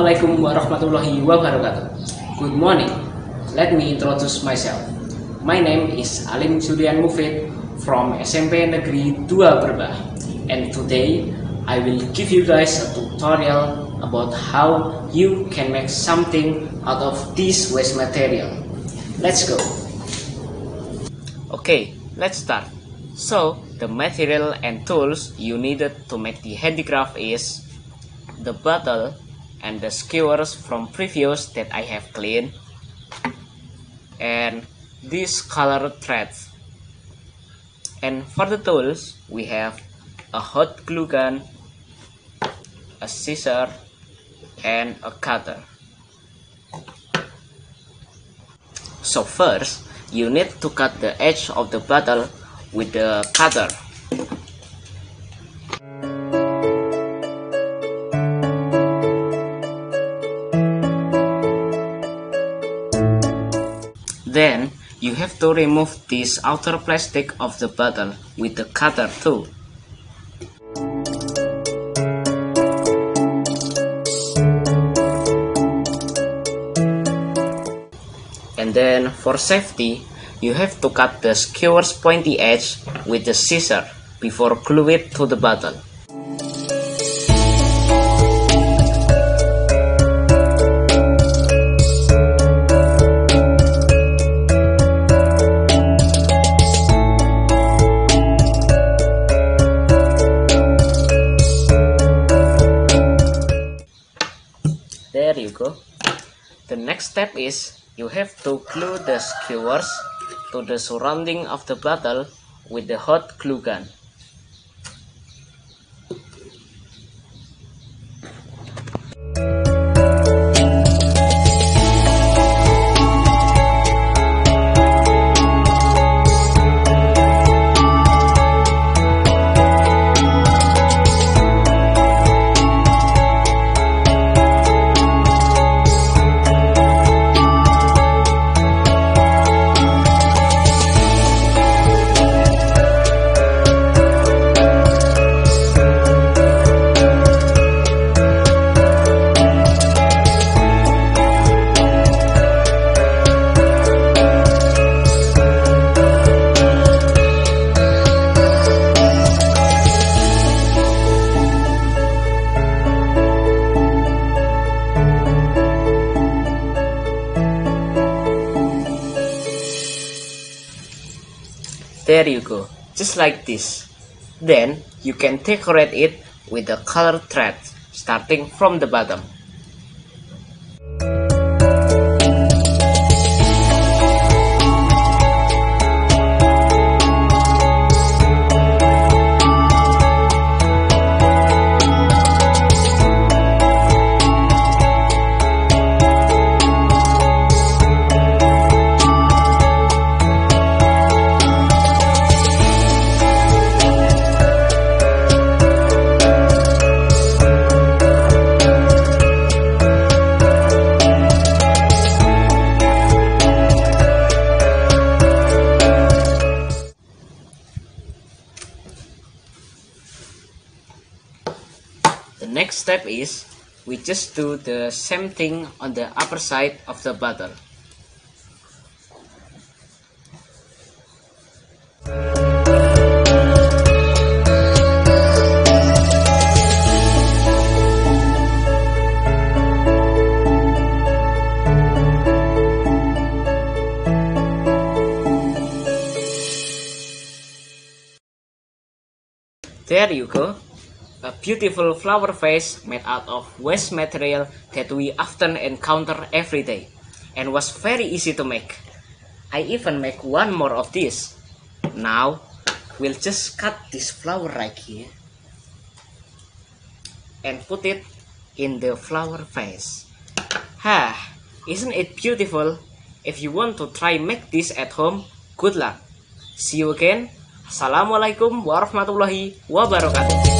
Assalamualaikum warahmatullahi wabarakatuh. Good morning. Let me introduce myself. My name is Alim Sudian Mufid from SMP Negeri 2 Berbah. And today I will give you guys a tutorial about how you can make something out of this waste material. Let's go. Okay, let's start. So, the material and tools you needed to make the handicraft is the bottle and the skewers from previous that I have cleaned, and these color threads. And for the tools, we have a hot glue gun, a scissor, and a cutter. So first, you need to cut the edge of the bottle with the cutter. Then, you have to remove this outer plastic of the bottle with the cutter too. And then, for safety, you have to cut the skewer's pointy edge with the scissor before glue it to the bottle. There you go. The next step is you have to glue the skewers to the surrounding of the bottle with the hot glue gun. There you go, just like this. Then you can decorate it with the colored thread, starting from the bottom. The next step is, we just do the same thing on the upper side of the bottle. There you go. A beautiful flower vase made out of waste material that we often encounter every day, and was very easy to make. I even make one more of this. Now, we'll just cut this flower right here and put it in the flower vase. Isn't it beautiful? If you want to try make this at home, good luck. See you again. Assalamualaikum warahmatullahi wabarakatuh.